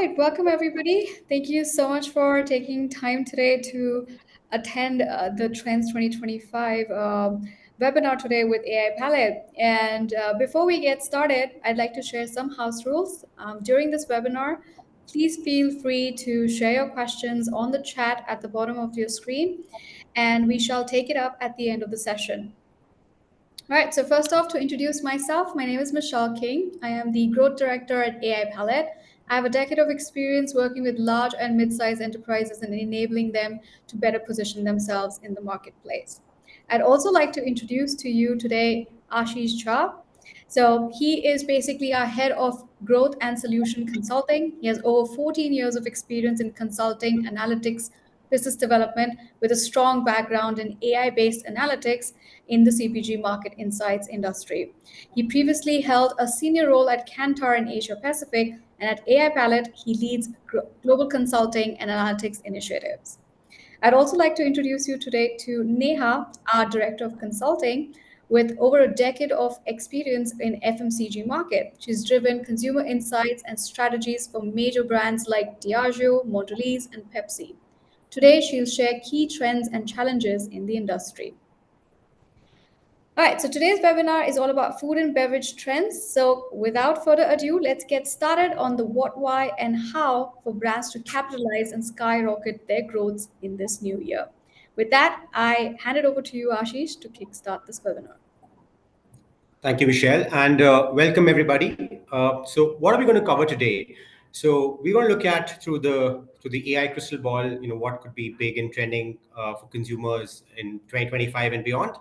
right, welcome everybody. Thank you so much for taking time today to attend the Trends 2025 webinar today with AI Palette. And before we get started, I'd like to share some house rules. During this webinar, please feel free to share your questions on the chat at the bottom of your screen, and we shall take it up at the end of the session. All right, so first off, to introduce myself, my name is Michelle King. I am the Growth Director at AI Palette. I have a decade of experience working with large and mid-sized enterprises and enabling them to better position themselves in the marketplace. I'd also like to introduce to you today Ashish Jha. So he is basically our head of growth and solution consulting. He has over 14 years of experience in consulting, analytics, business development with a strong background in AI-based analytics in the CPG market insights industry. He previously held a senior role at Kantar in Asia Pacific, and at AI Palette, he leads global consulting and analytics initiatives. I'd also like to introduce you today to Neha, our Director of Consulting, with over a decade of experience in FMCG market. She's driven consumer insights and strategies for major brands like Diageo, Mondelez, and Pepsi. Today, she'll share key trends and challenges in the industry. All right, so today's webinar is all about food and beverage trends. So without further ado, let's get started on the what, why, and how for brands to capitalize and skyrocket their growths in this new year. With that, I hand it over to you, Ashish, to kickstart this webinar. Thank you, Michelle, and welcome everybody. So, what are we going to cover today? So, we're going to look at through the AI crystal ball, what could be big and trending for consumers in 2025 and beyond.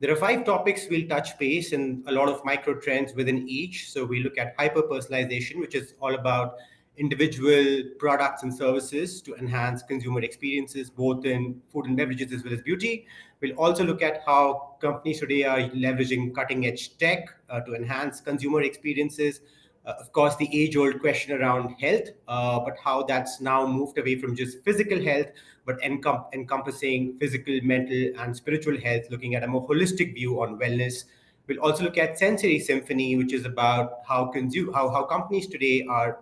There are 5 topics we'll touch base and a lot of micro trends within each. So, we look at hyper personalization, which is all about individual products and services to enhance consumer experiences, both in food and beverages as well as beauty. We'll also look at how companies today are leveraging cutting edge tech to enhance consumer experiences. Of course, the age old question around health, but how that's now moved away from just physical health, but encompassing physical, mental, and spiritual health, looking at a more holistic view on wellness. We'll also look at sensory symphony, which is about how companies today are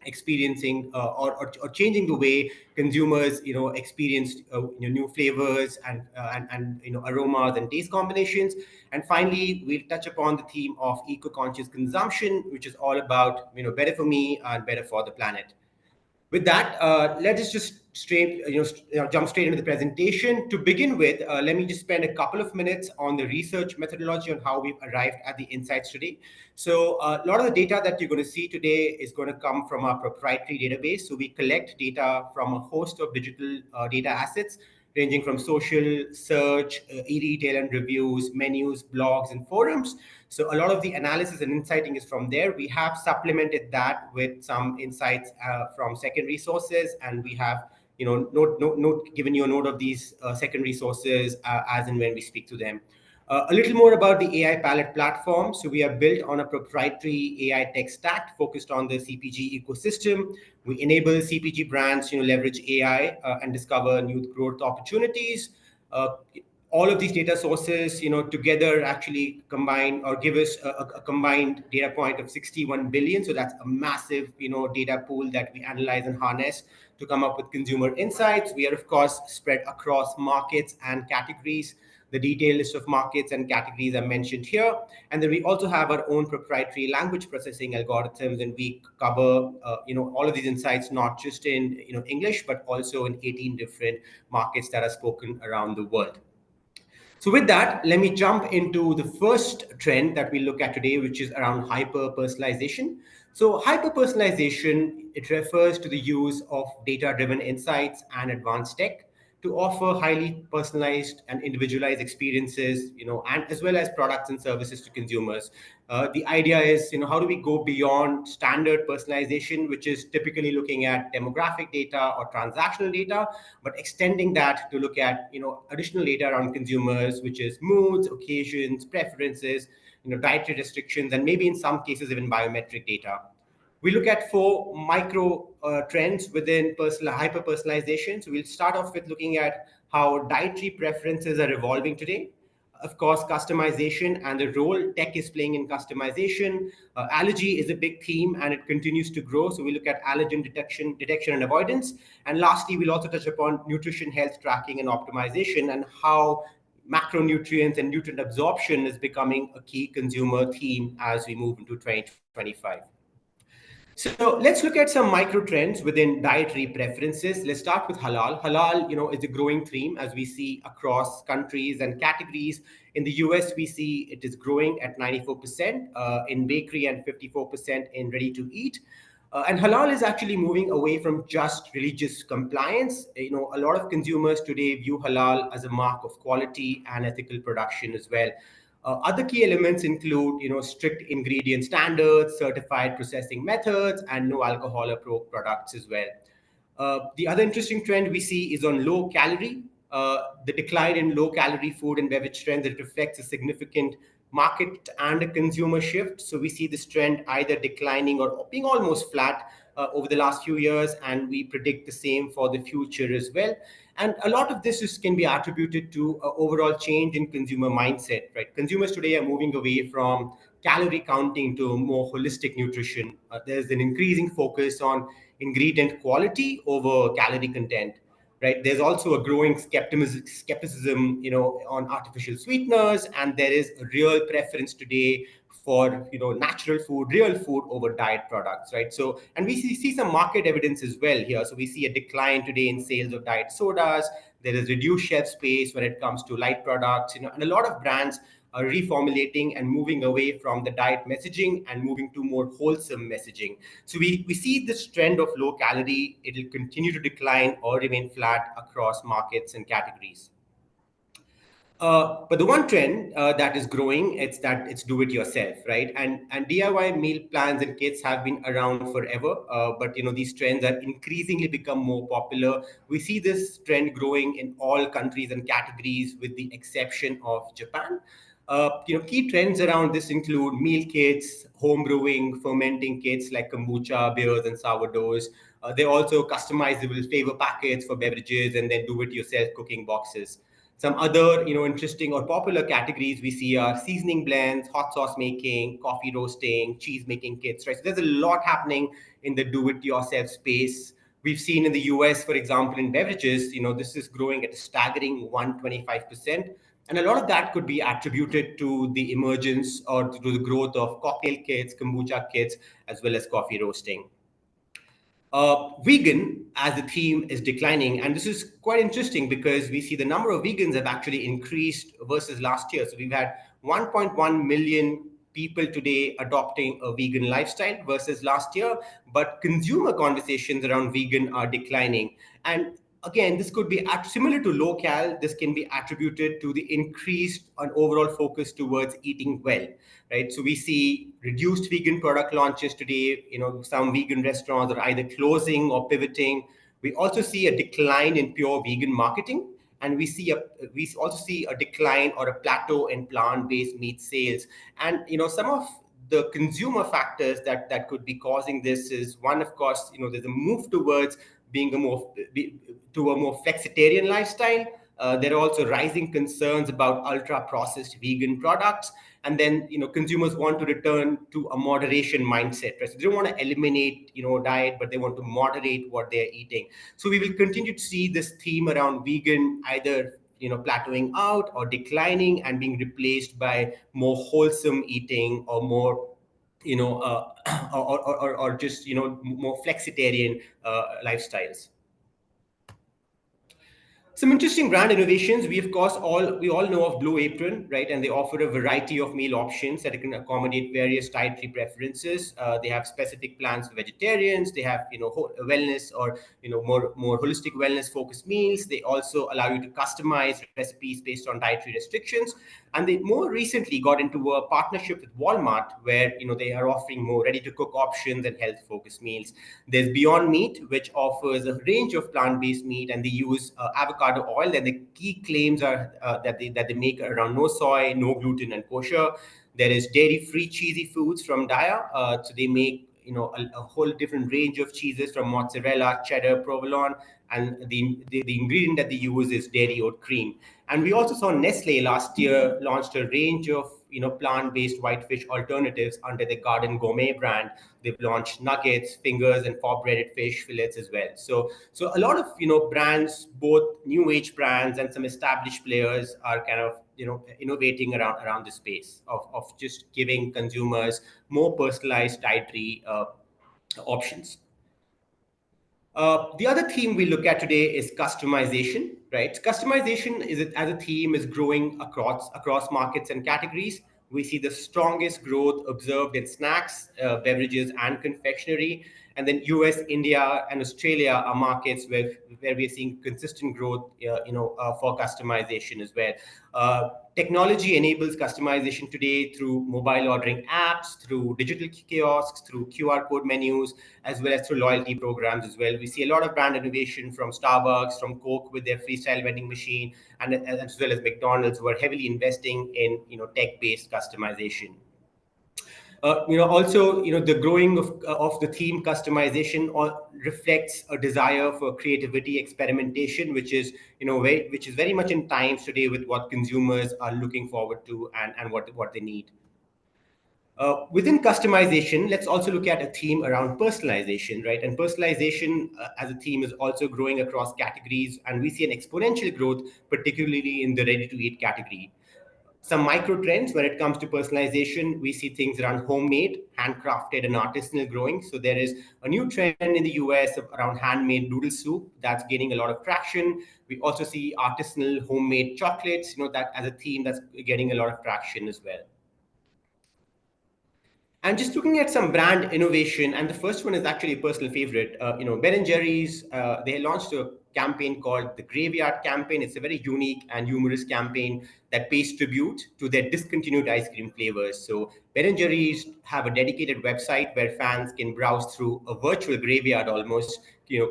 experiencing or changing the way consumers experience new flavors and aromas and taste combinations. And finally, we'll touch upon the theme of eco-conscious consumption, which is all about better for me and better for the planet. With that, let us just jump straight into the presentation. To begin with, let me just spend a couple of minutes on the research methodology on how we've arrived at the insights today. So a lot of the data that you're going to see today is going to come from our proprietary database. So we collect data from a host of digital data assets ranging from social, search, e-retail and reviews, menus, blogs, and forums. So a lot of the analysis and insighting is from there. We have supplemented that with some insights from secondary sources, and we have given you a note of these secondary sources as and when we speak to them. A little more about the AI Palette platform. So we are built on a proprietary AI tech stack focused on the CPG ecosystem. We enable CPG brands to leverage AI and discover new growth opportunities. All of these data sources, together actually combine or give us a combined data point of 61 billion. So that's a massive, data pool that we analyze and harness to come up with consumer insights. We are, of course, spread across markets and categories. The detailed list of markets and categories are mentioned here. And then we also have our own proprietary language processing algorithms, and we cover, all of these insights, not just in, English, but also in 18 different markets that are spoken around the world. So with that, let me jump into the first trend that we look at today, which is around hyper-personalization. So hyper-personalization, it refers to the use of data-driven insights and advanced tech to offer highly personalized and individualized experiences, and as well as products and services to consumers. The idea is, how do we go beyond standard personalization, which is typically looking at demographic data or transactional data, but extending that to look at, additional data around consumers, which is moods, occasions, preferences, dietary restrictions, and maybe in some cases even biometric data. We look at 4 micro trends within hyper personalization. So we'll start off with looking at how dietary preferences are evolving today. of course, customization and the role tech is playing in customization. Allergy is a big theme and it continues to grow. So we look at allergen detection and avoidance. And lastly, we'll also touch upon nutrition, health tracking, and optimization, and how macronutrients and nutrient absorption is becoming a key consumer theme as we move into 2025. So let's look at some micro trends within dietary preferences. Let's start with halal. Halal, is a growing theme as we see across countries and categories. In the US, we see it is growing at 94% in bakery and 54% in ready to eat. And halal is actually moving away from just religious compliance. A lot of consumers today view halal as a mark of quality and ethical production as well. Other key elements include, strict ingredient standards, certified processing methods, and no alcohol approved products as well. The other interesting trend we see is on low calorie. The decline in low calorie food and beverage trends, it reflects a significant market and a consumer shift. So we see this trend either declining or being almost flat over the last few years, and we predict the same for the future as well. And a lot of this can be attributed to overall change in consumer mindset, right? Consumers today are moving away from calorie counting to more holistic nutrition. There's an increasing focus on ingredient quality over calorie content, right? There's also a growing skepticism, on artificial sweeteners, and there is a real preference today for natural food, real food over diet products, right? So, and we see some market evidence as well here. So we see a decline today in sales of diet sodas. There is reduced shelf space when it comes to light products, and a lot of brands are reformulating and moving away from the diet messaging and moving to more wholesome messaging. So we see this trend of low calorie, it will continue to decline or remain flat across markets and categories. But the one trend that is growing, it's do it yourself, right? And DIY meal plans and kits have been around forever, but these trends are increasingly become more popular. We see this trend growing in all countries and categories, with the exception of Japan. Key trends around this include meal kits, home brewing, fermenting kits like kombucha, beers, and sourdoughs. They're also customizable flavor packets for beverages, and then do-it-yourself cooking boxes. Some other, interesting or popular categories we see are seasoning blends, hot sauce making, coffee roasting, cheese making kits, right? So there's a lot happening in the do-it-yourself space. We've seen in the US, for example, in beverages, this is growing at a staggering 125%. And a lot of that could be attributed to the emergence or to the growth of cocktail kits, kombucha kits, as well as coffee roasting. Vegan as a theme is declining, and this is quite interesting because we see the number of vegans have actually increased versus last year. So we've had 1.1 million people today adopting a vegan lifestyle versus last year, but consumer conversations around vegan are declining. And again, this could be similar to low cal. This can be attributed to the increased and overall focus towards eating well, right? So we see reduced vegan product launches today. Some vegan restaurants are either closing or pivoting. We also see a decline in pure vegan marketing, and we also see a decline or a plateau in plant-based meat sales. And some of the consumer factors that could be causing this is one, of course, there's a move towards being to a more flexitarian lifestyle. There are also rising concerns about ultra processed vegan products. And then, consumers want to return to a moderation mindset, right? So they don't want to eliminate, diet, but they want to moderate what they're eating. So we will continue to see this theme around vegan either, plateauing out or declining and being replaced by more wholesome eating or more or just more flexitarian lifestyles. Some interesting brand innovations. We all know of Blue Apron, right? And they offer a variety of meal options that can accommodate various dietary preferences. They have specific plans for vegetarians. They have wellness or more holistic wellness focused meals. They also allow you to customize recipes based on dietary restrictions. And they more recently got into a partnership with Walmart, where they are offering more ready to cook options and health focused meals. There's Beyond Meat, which offers a range of plant based meat, and they use avocado oil. And the key claims are that they make around no soy, no gluten, and kosher. There is dairy free cheesy foods from Daya. So they make a whole different range of cheeses from mozzarella, cheddar, provolone, and the ingredient that they use is dairy oat cream. And we also saw Nestle last year launched a range of plant-based whitefish alternatives under the Garden Gourmet brand. They've launched nuggets, fingers, and for-breaded fish fillets as well. So a lot of brands, both new age brands and some established players, are kind of innovating around the space of just giving consumers more personalized dietary options. The other theme we look at today is customization, right? Customization as a theme is growing across markets and categories. We see the strongest growth observed in snacks, beverages, and confectionery. And then US, India, and Australia are markets where we're seeing consistent growth, for customization as well. Technology enables customization today through mobile ordering apps, through digital kiosks, through QR code menus, as well as through loyalty programs as well. We see a lot of brand innovation from Starbucks, from Coke with their freestyle vending machine, and as well as McDonald's, who are heavily investing in tech-based customization. Also, the growing of the theme customization reflects a desire for creativity, experimentation, which is very much in times today with what consumers are looking forward to and what they need. Within customization, let's also look at a theme around personalization, right? And personalization as a theme is also growing across categories, and we see an exponential growth, particularly in the ready-to-eat category. Some micro trends when it comes to personalization, we see things around homemade, handcrafted, and artisanal growing. So there is a new trend in the US around handmade noodle soup that's gaining a lot of traction. We also see artisanal homemade chocolates, that as a theme that's getting a lot of traction as well. And just looking at some brand innovation, and the first one is actually a personal favorite. Ben and Jerry's, they launched a campaign called the Graveyard Campaign. It's a very unique and humorous campaign that pays tribute to their discontinued ice cream flavors. So Ben and Jerry's have a dedicated website where fans can browse through a virtual graveyard almost,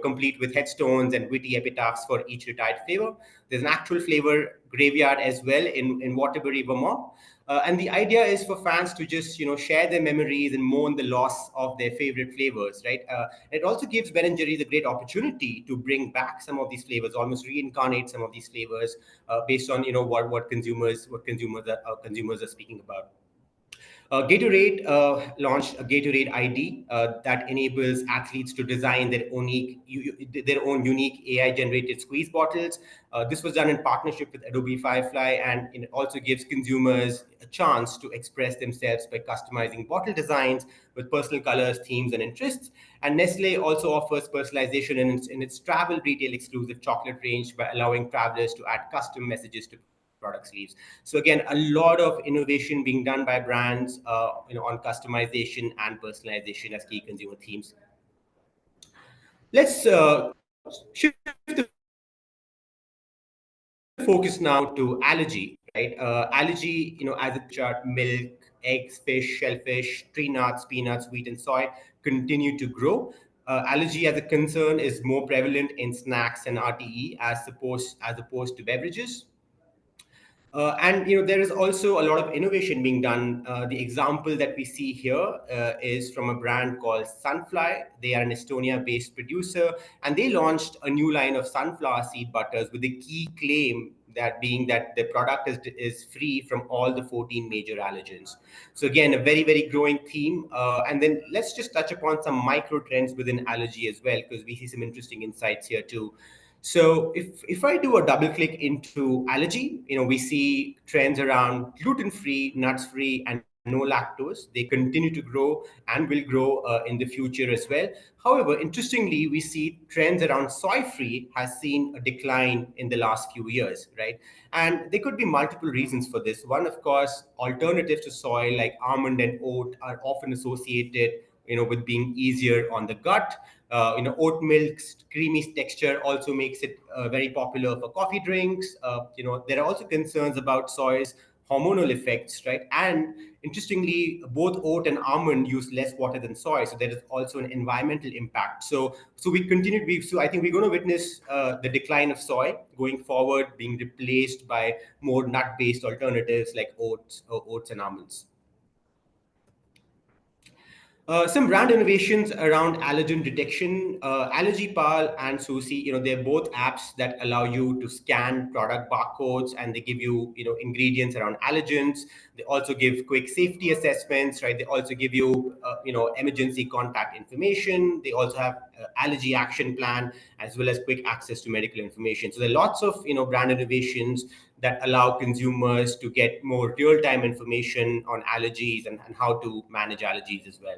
complete with headstones and witty epitaphs for each retired flavor. There's an actual flavor graveyard as well in Waterbury, Vermont. And the idea is for fans to just share their memories and mourn the loss of their favorite flavors, right? It also gives Ben and Jerry's a great opportunity to bring back some of these flavors, almost reincarnate some of these flavors based on what consumers are speaking about. Gatorade launched a Gatorade ID that enables athletes to design their own unique AI-generated squeeze bottles. This was done in partnership with Adobe Firefly, and it also gives consumers a chance to express themselves by customizing bottle designs with personal colors, themes, and interests. And Nestle also offers personalization in its travel retail exclusive chocolate range by allowing travelers to add custom messages to product sleeves. So again, a lot of innovation being done by brands, on customization and personalization as key consumer themes. Let's shift the focus now to allergy, right? Allergy, as a chart, milk, eggs, fish, shellfish, tree nuts, peanuts, wheat, and soy continue to grow. Allergy as a concern is more prevalent in snacks and RTE as opposed to beverages. And there is also a lot of innovation being done. The example that we see here is from a brand called Sunfly. They are an Estonia-based producer, and they launched a new line of sunflower seed butters with the key claim that being that the product is free from all the 14 major allergens. So again, a very, very growing theme. And then let's just touch upon some micro trends within allergy as well, because we see some interesting insights here too. So if I do a double click into allergy, we see trends around gluten-free, nuts-free, and no lactose. They continue to grow and will grow in the future as well. However, interestingly, we see trends around soy-free has seen a decline in the last few years, right? And there could be multiple reasons for this. One, of course, alternatives to soy like almond and oat are often associated with being easier on the gut. Oat milk's creamy texture also makes it very popular for coffee drinks. There are also concerns about soy's hormonal effects, right? And interestingly, both oat and almond use less water than soy, so there is also an environmental impact. So I think we're going to witness the decline of soy going forward, being replaced by more nut-based alternatives like oats and almonds. Some brand innovations around allergen detection, AllergyPal and Susi, they're both apps that allow you to scan product barcodes and they give you, ingredients around allergens. They also give quick safety assessments, right? They also give you, emergency contact information. They also have allergy action plan as well as quick access to medical information. So there are lots of, brand innovations that allow consumers to get more real-time information on allergies and how to manage allergies as well.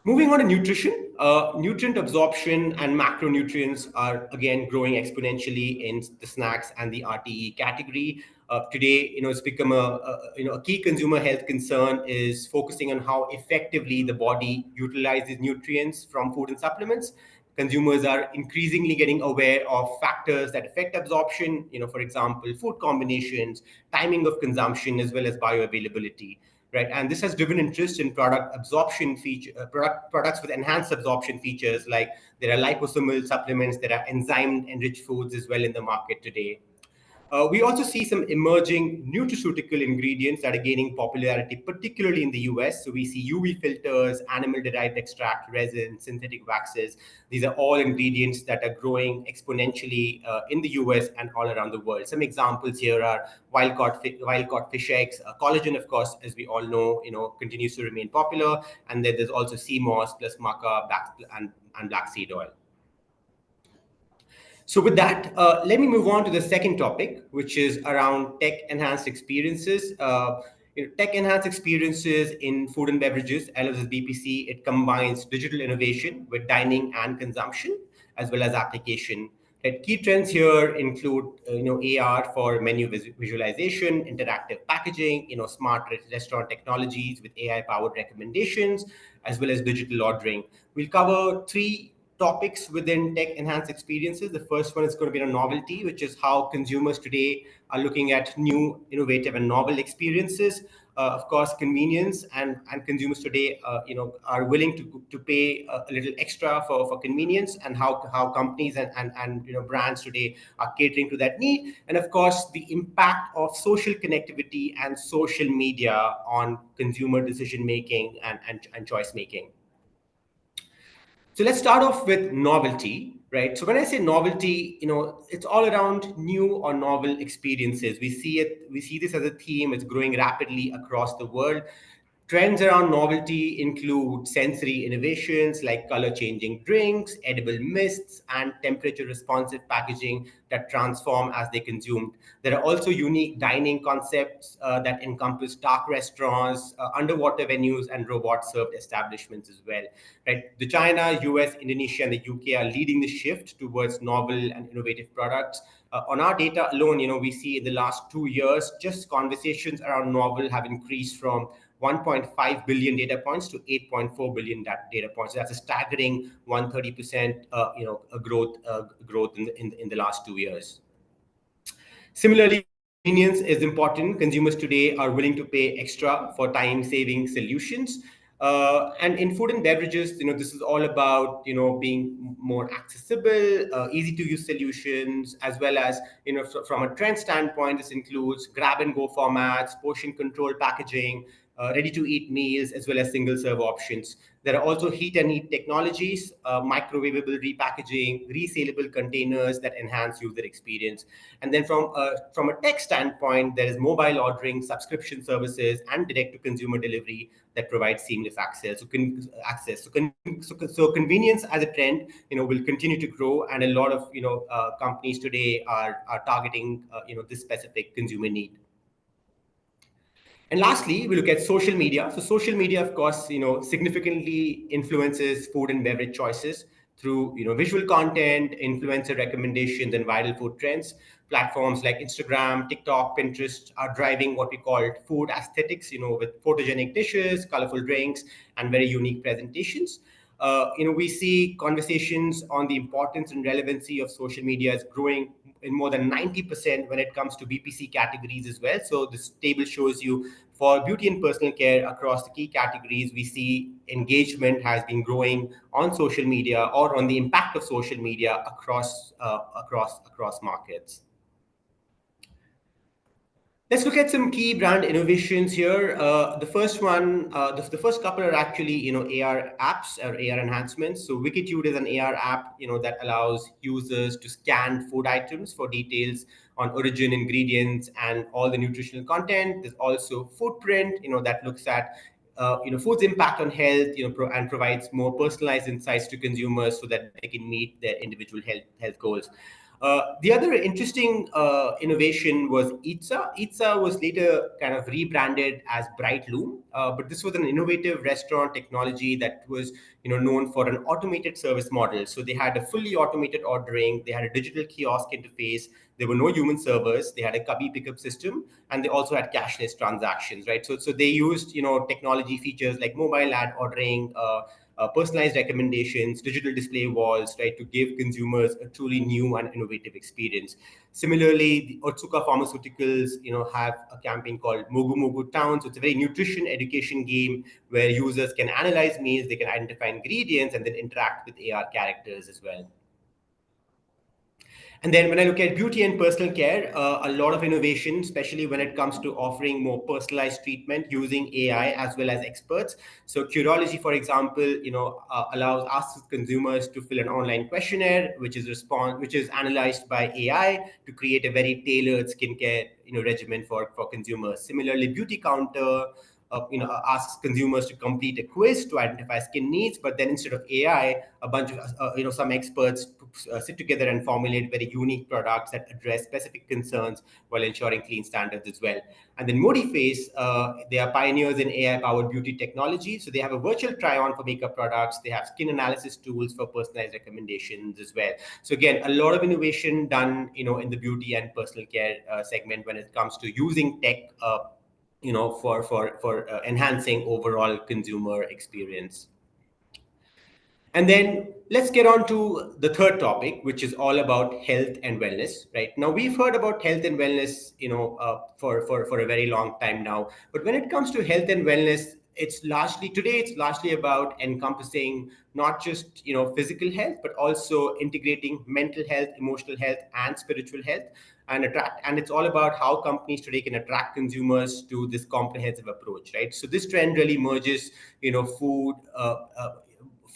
Moving on to nutrition, nutrient absorption and macronutrients are again growing exponentially in the snacks and the RTE category. Today, it's become a key consumer health concern is focusing on how effectively the body utilizes nutrients from food and supplements. Consumers are increasingly getting aware of factors that affect absorption, for example, food combinations, timing of consumption, as well as bioavailability, right? And this has driven interest in product absorption feature, products with enhanced absorption features. Like there are liposomal supplements, there are enzyme-enriched foods as well in the market today. We also see some emerging nutraceutical ingredients that are gaining popularity, particularly in the US. So we see UV filters, animal-derived extract, resin, synthetic waxes. These are all ingredients that are growing exponentially in the US and all around the world. Some examples here are wild-caught fish eggs, collagen, of course, as we all know, continues to remain popular. And then there's also sea moss plus maca, and black seed oil. So with that, let me move on to the second topic, which is around tech-enhanced experiences. Tech-enhanced experiences in food and beverages, as BPC, it combines digital innovation with dining and consumption, as well as application. Right? Key trends here include, AR for menu visualization, interactive packaging, smart restaurant technologies with AI-powered recommendations, as well as digital ordering. We'll cover three topics within tech enhanced experiences. The first one is going to be a novelty, which is how consumers today are looking at new, innovative, and novel experiences. Of course, convenience and consumers today, are willing to pay a little extra for convenience, and how companies and brands today are catering to that need. And of course, the impact of social connectivity and social media on consumer decision making and choice making. So let's start off with novelty, right? So when I say novelty, it's all around new or novel experiences. We see this as a theme. It's growing rapidly across the world. Trends around novelty include sensory innovations like color-changing drinks, edible mists, and temperature-responsive packaging that transform as they consumed. There are also unique dining concepts that encompass dark restaurants, underwater venues, and robot-served establishments as well. Right? The China, US, Indonesia, and the UK are leading the shift towards novel and innovative products. On our data alone, we see in the last 2 years, just conversations around novel have increased from 1.5 billion data points to 8.4 billion data points. So that's a staggering 130% growth in the last 2 years. Similarly, convenience is important. Consumers today are willing to pay extra for time-saving solutions. And in food and beverages, this is all about, being more accessible, easy to use solutions, as well as, from a trend standpoint, this includes grab and go formats, portion control packaging, ready-to-eat meals, as well as single-serve options. There are also heat and eat technologies, microwavable repackaging, resealable containers that enhance user experience. And then from a tech standpoint, there is mobile ordering, subscription services, and direct-to-consumer delivery that provide seamless access. So convenience as a trend, will continue to grow, and a lot of companies today are targeting this specific consumer need. And lastly, we look at social media. So social media, of course, significantly influences food and beverage choices through visual content, influencer recommendations, and viral food trends. Platforms like Instagram, TikTok, Pinterest are driving what we call food aesthetics, with photogenic dishes, colorful drinks, and very unique presentations. We see conversations on the importance and relevancy of social media is growing in more than 90% when it comes to BPC categories as well. So this table shows you for beauty and personal care across the key categories, we see engagement has been growing on social media or on the impact of social media across markets. Let's look at some key brand innovations here. The first one, the first couple are actually, AR apps or AR enhancements. So Wikitude is an AR app, that allows users to scan food items for details on origin, ingredients, and all the nutritional content. There's also Footprint, that looks at, food's impact on health, and provides more personalized insights to consumers so that they can meet their individual health goals. The other interesting innovation was Itza. Itza was later kind of rebranded as Brightloom, but this was an innovative restaurant technology that was, known for an automated service model. So they had a fully automated ordering, they had a digital kiosk interface, there were no human servers, they had a cubby pickup system, and they also had cashless transactions, right? So they used, technology features like mobile ad ordering. Personalized recommendations, digital display walls, right, to give consumers a truly new and innovative experience. Similarly, the Otsuka Pharmaceuticals, have a campaign called Mogu Mogu Town. So it's a very nutrition education game where users can analyze meals, they can identify ingredients, and then interact with AR characters as well. And then when I look at beauty and personal care, a lot of innovation, especially when it comes to offering more personalized treatment using AI as well as experts. So Curology, for example, allows us as consumers to fill an online questionnaire, which is analyzed by AI to create a very tailored skincare, regimen for consumers. Similarly, Beauty Counter, asks consumers to complete a quiz to identify skin needs, but then instead of AI, a bunch of some experts sit together and formulate very unique products that address specific concerns while ensuring clean standards as well. And then Modiface, they are pioneers in AI-powered beauty technology. So they have a virtual try-on for makeup products. They have skin analysis tools for personalized recommendations as well. So again, a lot of innovation done, in the beauty and personal care segment when it comes to using tech, for enhancing overall consumer experience. And then let's get on to the third topic, which is all about health and wellness. Right now, we've heard about health and wellness, for a very long time now. But when it comes to health and wellness, it's largely about encompassing not just physical health, but also integrating mental health, emotional health, and spiritual health, and it's all about how companies today can attract consumers to this comprehensive approach, right? So this trend really merges,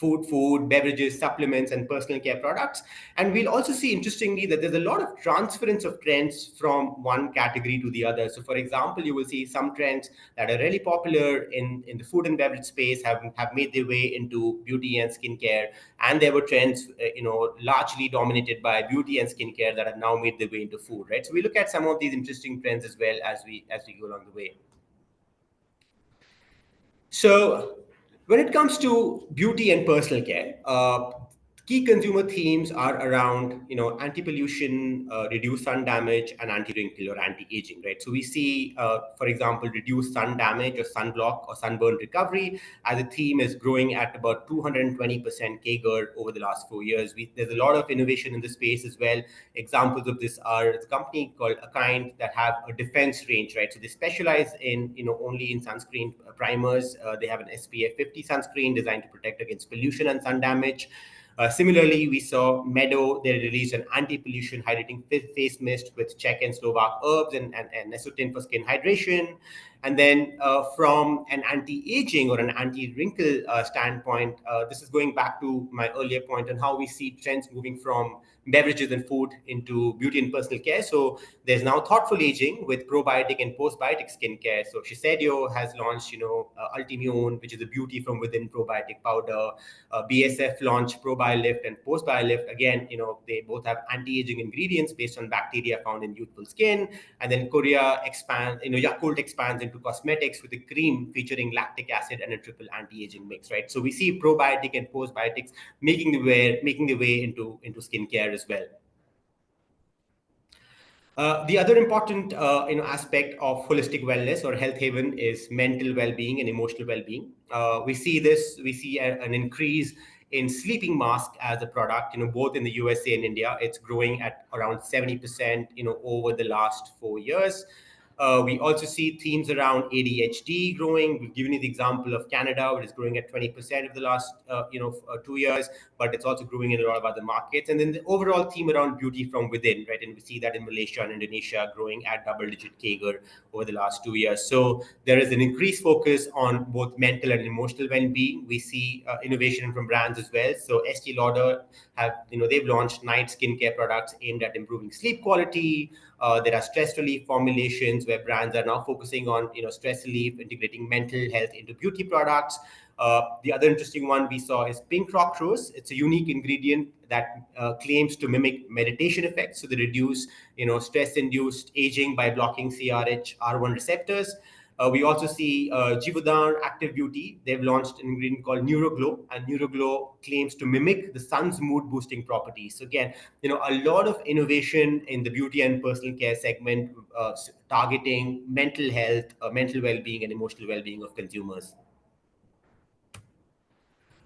food, beverages, supplements, and personal care products. And we'll also see, interestingly, that there's a lot of transference of trends from one category to the other. So, for example, you will see some trends that are really popular in the food and beverage space have made their way into beauty and skincare. And there were trends, largely dominated by beauty and skincare that have now made their way into food, right? So we look at some of these interesting trends as well as we go along the way. So, when it comes to beauty and personal care, key consumer themes are around, anti-pollution, reduced sun damage, and anti-wrinkle or anti-aging, right? So we see, for example, reduced sun damage or sunblock or sunburn recovery as a theme is growing at about 220% CAGR over the last 4 years. There's a lot of innovation in the space as well. Examples of this are a company called Akind that have a defense range, right? So they specialize in, only in sunscreen primers. They have an SPF 50 sunscreen designed to protect against pollution and sun damage. Similarly, we saw Meadow. They released an anti-pollution hydrating face mist with Czech and Slovak herbs and Nesotin for skin hydration. And then from an anti-aging or an anti-wrinkle standpoint, this is going back to my earlier point on how we see trends moving from beverages and food into beauty and personal care. So there's now thoughtful aging with probiotic and postbiotic skincare. So Shiseido has launched, Ultimune, which is a beauty from within probiotic powder. BSF launched ProBioLift and PostBioLift. Again, they both have anti-aging ingredients based on bacteria found in youthful skin. And then Korea expands, Yakult expands into cosmetics with a cream featuring lactic acid and a triple anti-aging mix, right? So we see probiotic and postbiotics making the way into skincare as well. The other important aspect of holistic wellness or health haven is mental well-being and emotional well-being. We see an increase in sleeping mask as a product, both in the USA and India. It's growing at around 70%, over the last 4 years. We also see themes around ADHD growing. We've given you the example of Canada, which is growing at 20% of the last 2 years, but it's also growing in a lot of other markets. And then the overall theme around beauty from within, right? And we see that in Malaysia and Indonesia growing at double-digit CAGR over the last 2 years. So there is an increased focus on both mental and emotional well-being. We see innovation from brands as well. So Estee Lauder they've launched night skincare products aimed at improving sleep quality. There are stress relief formulations where brands are now focusing on stress relief, integrating mental health into beauty products. The other interesting one we saw is Pink Rock Rose. It's a unique ingredient that claims to mimic meditation effects. So they reduce stress-induced aging by blocking CRH1 receptors. We also see Givaudan Active Beauty. They've launched an ingredient called NeuroGlow, and NeuroGlow claims to mimic the sun's mood boosting properties. So again, a lot of innovation in the beauty and personal care segment, targeting mental health, mental well-being, and emotional well-being of consumers.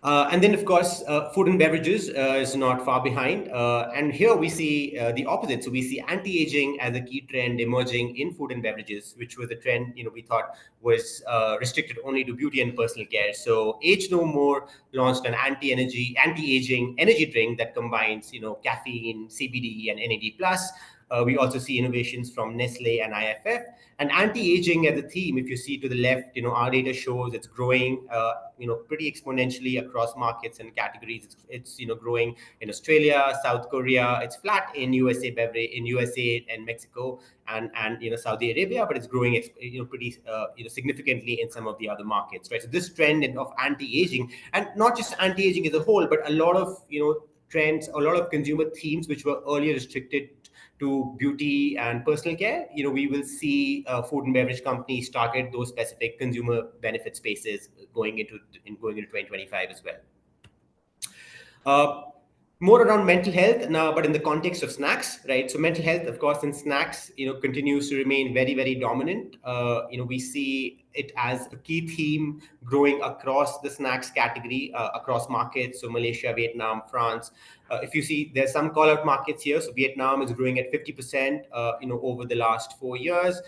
And then, of course, food and beverages is not far behind. And here we see the opposite. So we see anti-aging as a key trend emerging in food and beverages, which was a trend we thought was restricted only to beauty and personal care. So Age No More launched an anti-aging energy drink that combines caffeine, CBD, and NAD plus. We also see innovations from Nestle and IFF. And anti-aging as a theme, if you see to the left, our data shows it's growing, pretty exponentially across markets and categories. It's growing in Australia, South Korea. It's flat in USA and Mexico and Saudi Arabia, but it's growing pretty significantly in some of the other markets, right? So this trend of anti-aging, and not just anti-aging as a whole, but a lot of trends, a lot of consumer themes which were earlier restricted to beauty and personal care, we will see food and beverage companies target those specific consumer benefit spaces going into 2025 as well. More around mental health now, but in the context of snacks, right? So mental health, of course, in snacks, continues to remain very, very dominant. We see it as a key theme growing across the snacks category, across markets. So Malaysia, Vietnam, France. If you see, there's some call-out markets here. So Vietnam is growing at 50%, over the last 4 years.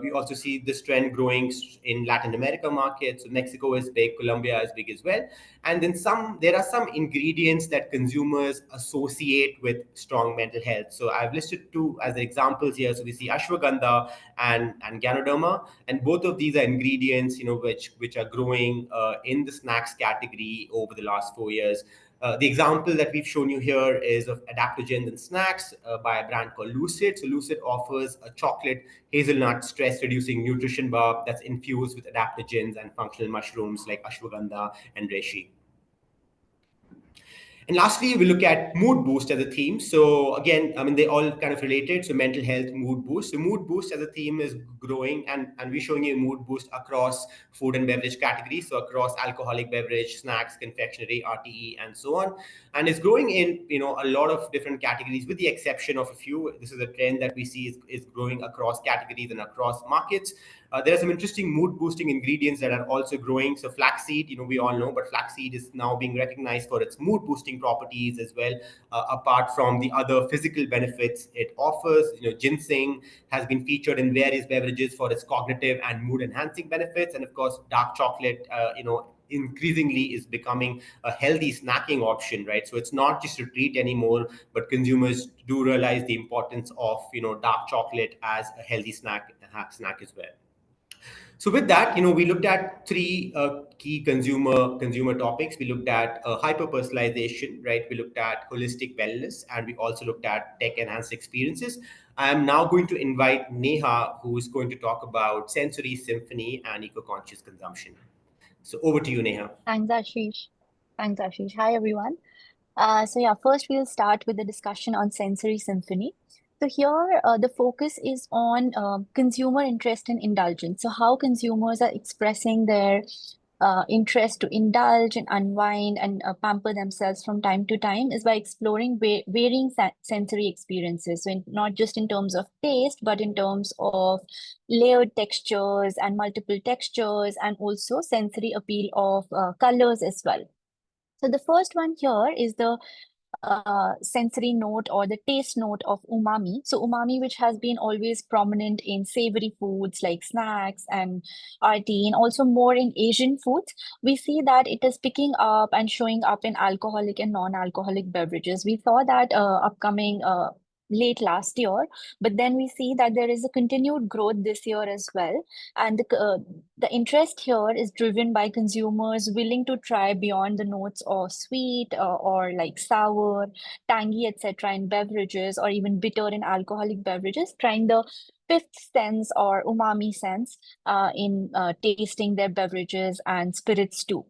We also see this trend growing in Latin America markets. So Mexico is big, Colombia is big as well. And then there are some ingredients that consumers associate with strong mental health. So I've listed two as examples here. So we see ashwagandha and Ganoderma, and both of these are ingredients, which are growing in the snacks category over the last 4 years. The example that we've shown you here is of adaptogens in snacks by a brand called Lucid. So Lucid offers a chocolate hazelnut stress-reducing nutrition bar that's infused with adaptogens and functional mushrooms like ashwagandha and reishi. And lastly, we look at mood boost as a theme. So again, they all kind of related. So mental health, mood boost. So mood boost as a theme is growing, and we're showing you mood boost across food and beverage categories. So across alcoholic beverage, snacks, confectionery, RTE, and so on. And it's growing in, a lot of different categories with the exception of a few. This is a trend that we see is growing across categories and across markets. There are some interesting mood boosting ingredients that are also growing. So flaxseed, we all know, but flaxseed is now being recognized for its mood boosting properties as well, apart from the other physical benefits it offers. Ginseng has been featured in various beverages for its cognitive and mood enhancing benefits. And of course, dark chocolate, increasingly is becoming a healthy snacking option, right? So it's not just a treat anymore, but consumers do realize the importance of, dark chocolate as a healthy snack as well. So with that, we looked at three key consumer topics. We looked at hyper personalization, right? We looked at holistic wellness, and we also looked at tech enhanced experiences. I am now going to invite Neha, who is going to talk about sensory symphony and eco-conscious consumption. So over to you, Neha. Thanks, Ashish. Hi, everyone. First we'll start with the discussion on sensory symphony. So here, the focus is on consumer interest and indulgence. So how consumers are expressing their interest to indulge and unwind and pamper themselves from time to time is by exploring varying sensory experiences. So not just in terms of taste, but in terms of layered textures and multiple textures, and also sensory appeal of colors as well. So the first one here is the sensory note or the taste note of umami. So umami, which has been always prominent in savory foods like snacks and RT, and also more in Asian foods, we see that it is picking up and showing up in alcoholic and non-alcoholic beverages. We saw that upcoming late last year, but then we see that there is a continued growth this year as well. And the interest here is driven by consumers willing to try beyond the notes of sweet or like sour, tangy, etc. in beverages, or even bitter in alcoholic beverages, trying the fifth sense or umami sense in tasting their beverages and spirits too.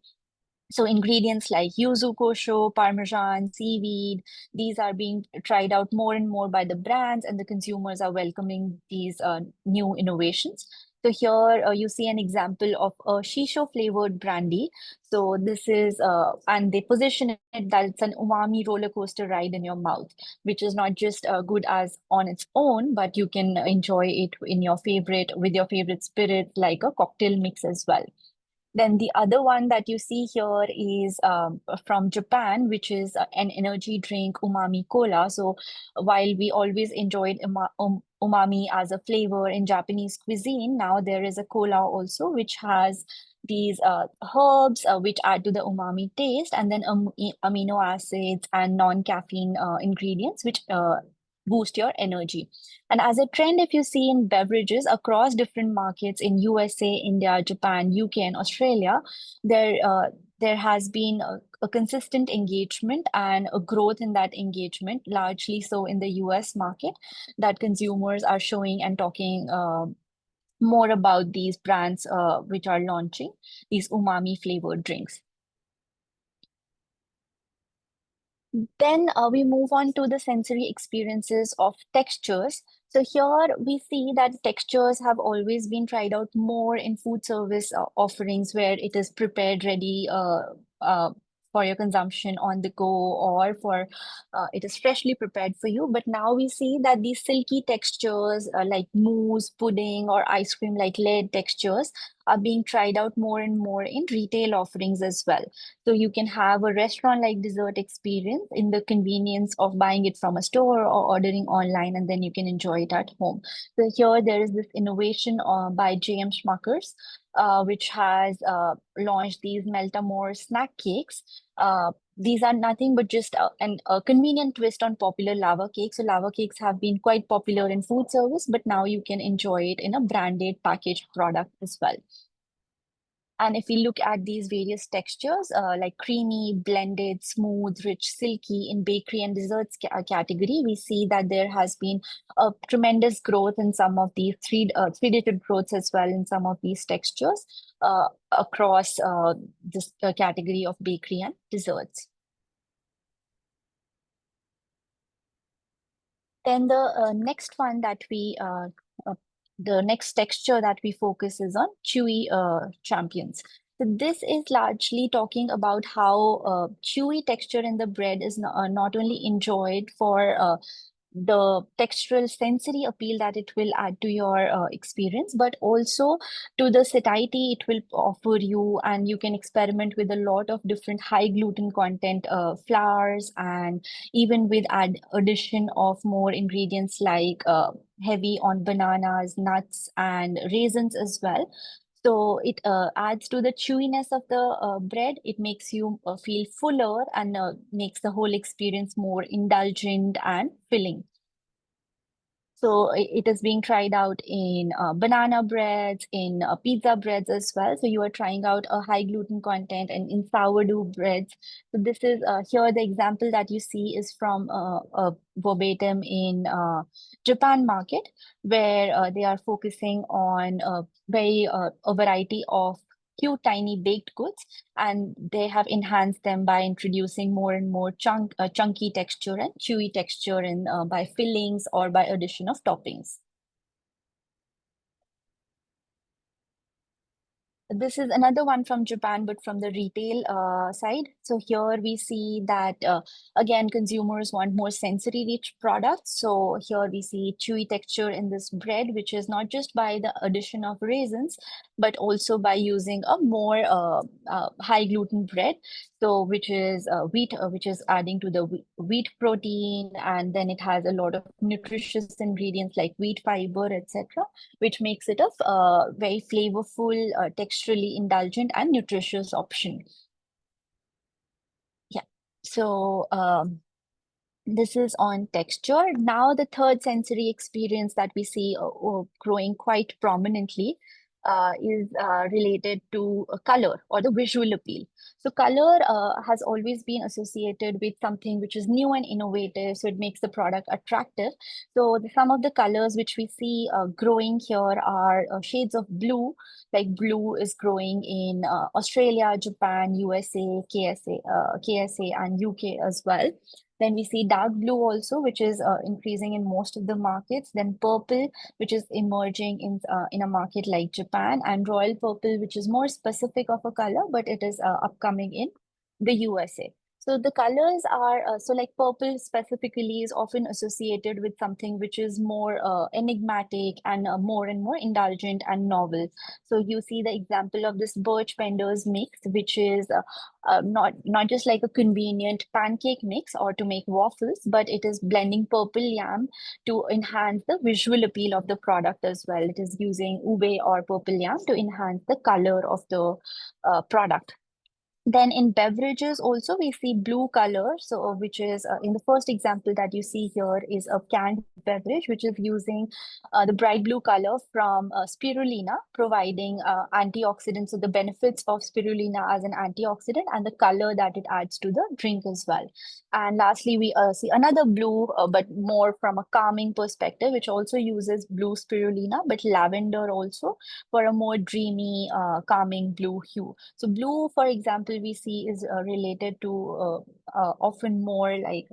So ingredients like yuzu kosho, parmesan, seaweed, these are being tried out more and more by the brands, and the consumers are welcoming these new innovations. So here you see an example of a shisho flavored brandy. So this is, and they position it that it's an umami roller coaster ride in your mouth, which is not just good as on its own, but you can enjoy it in your favorite, with your favorite spirit, like a cocktail mix as well. Then the other one that you see here is from Japan, which is an energy drink, umami cola. So while we always enjoyed umami as a flavor in Japanese cuisine, now there is a cola also, which has these herbs which add to the umami taste, and then amino acids and non-caffeine ingredients, which boost your energy. And as a trend, if you see in beverages across different markets in USA, India, Japan, UK, and Australia, there has been a consistent engagement and a growth in that engagement, largely so in the US market, that consumers are showing and talking more about these brands which are launching these umami flavored drinks. Then we move on to the sensory experiences of textures. So here we see that textures have always been tried out more in food service offerings where it is prepared ready for your consumption on the go, or for it is freshly prepared for you. But now we see that these silky textures like mousse, pudding, or ice cream like layered textures are being tried out more and more in retail offerings as well. So you can have a restaurant-like dessert experience in the convenience of buying it from a store or ordering online, and then you can enjoy it at home. So here there is this innovation by J.M. Smuckers, which has launched these Meltamore snack cakes. These are nothing but just a convenient twist on popular lava cakes. So lava cakes have been quite popular in food service, but now you can enjoy it in a branded packaged product as well. And if we look at these various textures, like creamy, blended, smooth, rich, silky in bakery and desserts category, we see that there has been a tremendous growth in some of these three-digit growths as well in some of these textures across this category of bakery and desserts. Then the next one that we the next texture that we focus is on chewy champions. So this is largely talking about how chewy texture in the bread is not only enjoyed for the textural sensory appeal that it will add to your experience, but also to the satiety it will offer you, and you can experiment with a lot of different high gluten content flours, and even with addition of more ingredients like heavy on bananas, nuts, and raisins as well. So it adds to the chewiness of the bread. It makes you feel fuller and makes the whole experience more indulgent and filling. So it is being tried out in banana breads, in pizza breads as well. So you are trying out a high gluten content and in sourdough breads. So this is here the example that you see is from verbatim in Japan market, where they are focusing on a variety of cute tiny baked goods, and they have enhanced them by introducing more and more chunky texture and chewy texture in by fillings or by addition of toppings. This is another one from Japan, but from the retail side. So here we see that, again, consumers want more sensory rich products. So here we see chewy texture in this bread, which is not just by the addition of raisins, but also by using a more high gluten bread. So which is wheat, which is adding to the wheat protein, and then it has a lot of nutritious ingredients like wheat fiber, etc., which makes it a very flavorful, texturally indulgent, and nutritious option. Yeah. So this is on texture. Now, the third sensory experience that we see growing quite prominently is related to color or the visual appeal. So color has always been associated with something which is new and innovative, so it makes the product attractive. So some of the colors which we see growing here are shades of blue, like blue is growing in Australia, Japan, USA, KSA, and UK as well. Then we see dark blue also, which is increasing in most of the markets. Then purple, which is emerging in a market like Japan, and royal purple, which is more specific of a color, but it is upcoming in the USA. So the colors are, so like purple specifically is often associated with something which is more enigmatic and more indulgent and novel. So you see the example of this birch penders mix, which is not just like a convenient pancake mix or to make waffles, but it is blending purple yam to enhance the visual appeal of the product as well. It is using ube or purple yam to enhance the color of the product. Then in beverages also we see blue color, so which is in the first example that you see here is a canned beverage, which is using the bright blue color from spirulina, providing antioxidants. So the benefits of spirulina as an antioxidant and the color that it adds to the drink as well. And lastly, we see another blue, but more from a calming perspective, which also uses blue spirulina, but lavender also for a more dreamy, calming blue hue. So blue, for example, we see is related to often more like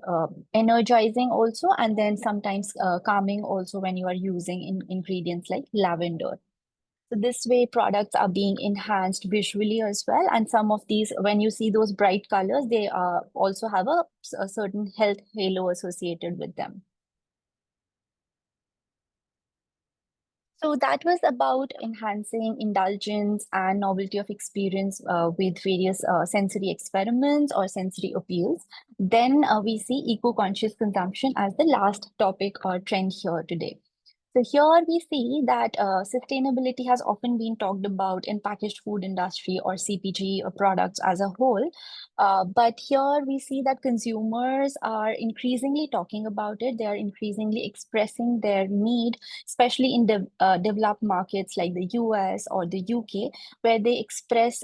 energizing also, and then sometimes calming also when you are using ingredients like lavender. So this way products are being enhanced visually as well. And some of these, when you see those bright colors, they also have a certain health halo associated with them. So that was about enhancing indulgence and novelty of experience with various sensory experiments or sensory appeals. Then we see eco-conscious consumption as the last topic or trend here today. So here we see that sustainability has often been talked about in packaged food industry or CPG products as a whole. But here we see that consumers are increasingly talking about it. They are increasingly expressing their need, especially in developed markets like the US or the UK, where they express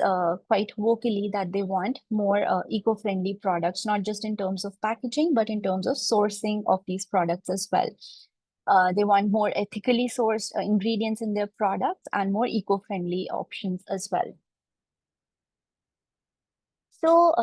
quite vocally that they want more eco-friendly products, not just in terms of packaging, but in terms of sourcing of these products as well. They want more ethically sourced ingredients in their products and more eco-friendly options as well. So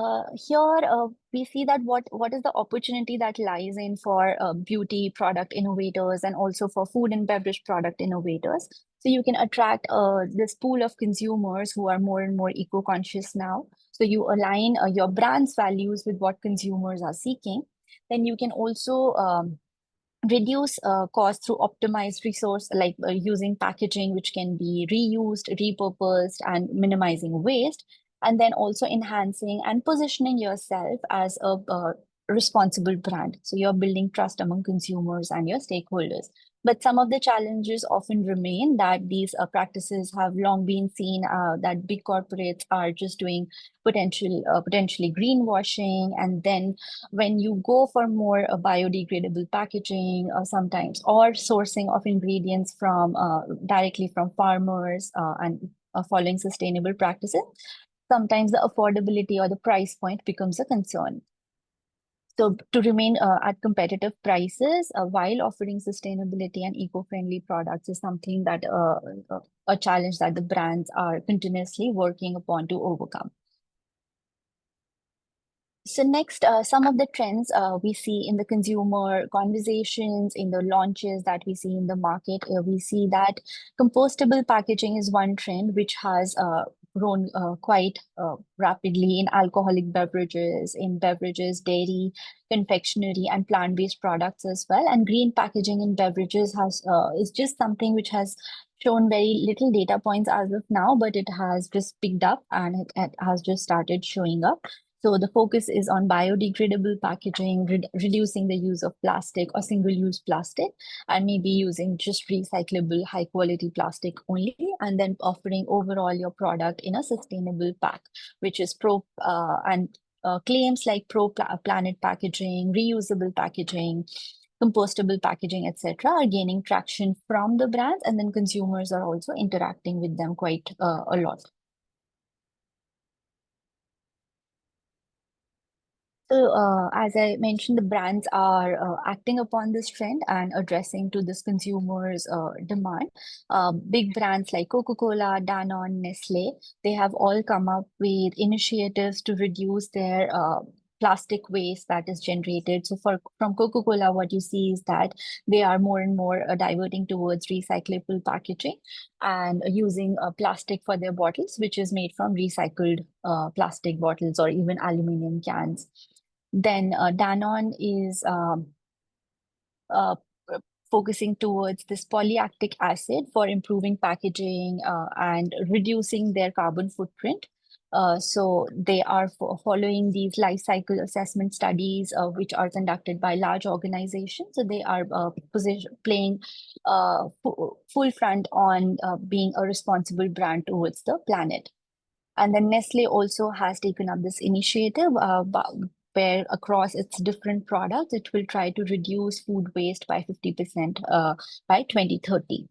here we see that what is the opportunity that lies in for beauty product innovators and also for food and beverage product innovators. So you can attract this pool of consumers who are more and more eco-conscious now. So you align your brand's values with what consumers are seeking. Then you can also reduce cost through optimized resource, like using packaging which can be reused, repurposed, and minimizing waste, and then also enhancing and positioning yourself as a responsible brand. So you're building trust among consumers and your stakeholders. But some of the challenges often remain that these practices have long been seen that big corporates are just doing potentially greenwashing, and then when you go for more biodegradable packaging sometimes, or sourcing of ingredients from directly from farmers and following sustainable practices, sometimes the affordability or the price point becomes a concern. So to remain at competitive prices while offering sustainability and eco-friendly products is something that a challenge that the brands are continuously working upon to overcome. So next, some of the trends we see in the consumer conversations, in the launches that we see in the market, we see that compostable packaging is one trend which has grown quite rapidly in alcoholic beverages, dairy, confectionery, and plant-based products as well. And green packaging in beverages is just something which has shown very little data points as of now, but it has just picked up and it has just started showing up. So the focus is on biodegradable packaging, reducing the use of plastic or single-use plastic, and maybe using just recyclable, high-quality plastic only, and then offering overall your product in a sustainable pack, which is claims like planet packaging, reusable packaging, compostable packaging, etc., are gaining traction from the brands, and then consumers are also interacting with them quite a lot. So, as I mentioned, the brands are acting upon this trend and addressing to this consumers' demand. Big brands like Coca-Cola, Danone, Nestle, they have all come up with initiatives to reduce their plastic waste that is generated. So from Coca-Cola, what you see is that they are more and more diverting towards recyclable packaging and using plastic for their bottles, which is made from recycled plastic bottles or even aluminum cans. Then Danone is uh, focusing towards this polylactic acid for improving packaging and reducing their carbon footprint. So they are following these life cycle assessment studies, which are conducted by large organizations. So they are playing full front on being a responsible brand towards the planet. And then Nestle also has taken up this initiative where across its different products, it will try to reduce food waste by 50% by 2030.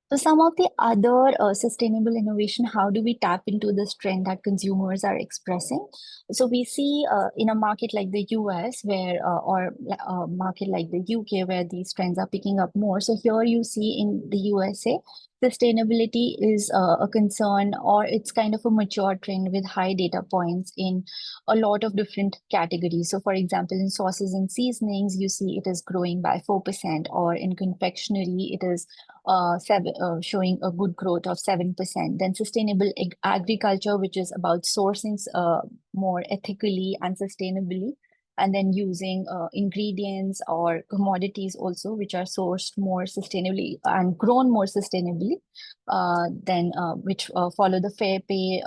So some of the other sustainable innovation, how do we tap into this trend that consumers are expressing? So we see in a market like the US or a market like the UK where these trends are picking up more. So here you see in the USA, sustainability is a concern, or it's kind of a mature trend with high data points in a lot of different categories. So for example, in sauces and seasonings, you see it is growing by 4%, or in confectionery, it is showing a good growth of 7%. Then sustainable agriculture, which is about sourcing more ethically and sustainably, and then using ingredients or commodities also, which are sourced more sustainably and grown more sustainably, which follow the fair pay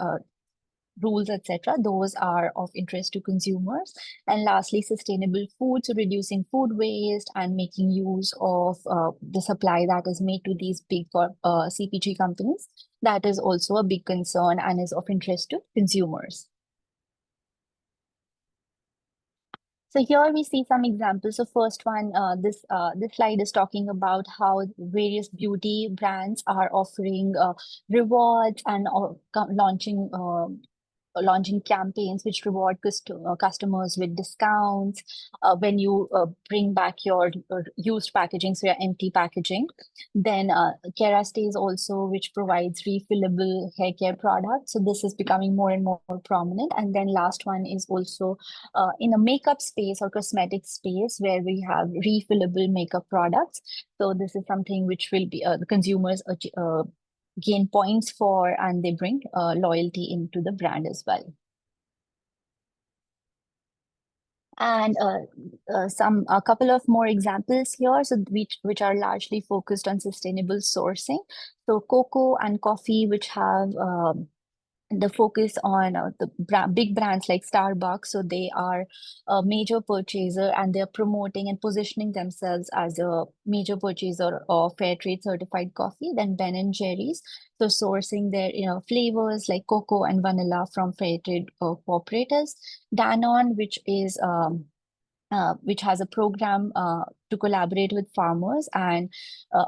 rules, etc. Those are of interest to consumers. And lastly, sustainable food, so reducing food waste and making use of the supply that is made to these big CPG companies. That is also a big concern and is of interest to consumers. So here we see some examples. So first one, this slide is talking about how various beauty brands are offering rewards and launching campaigns which reward customers with discounts when you bring back your used packaging, so your empty packaging. Then Kerastase also, which provides refillable hair care products. So this is becoming more and more prominent. And then last one is also in a makeup space or cosmetic space where we have refillable makeup products. So this is something which will be the consumers gain points for, and they bring loyalty into the brand as well. And a couple of more examples here, so which are largely focused on sustainable sourcing. So cocoa and coffee, which have the focus on the big brands like Starbucks. So they are a major purchaser and they're promoting and positioning themselves as a major purchaser of fair trade certified coffee. Then Ben & Jerry's, so sourcing their flavors like cocoa and vanilla from fair trade cooperators. Danone, which has a program to collaborate with farmers and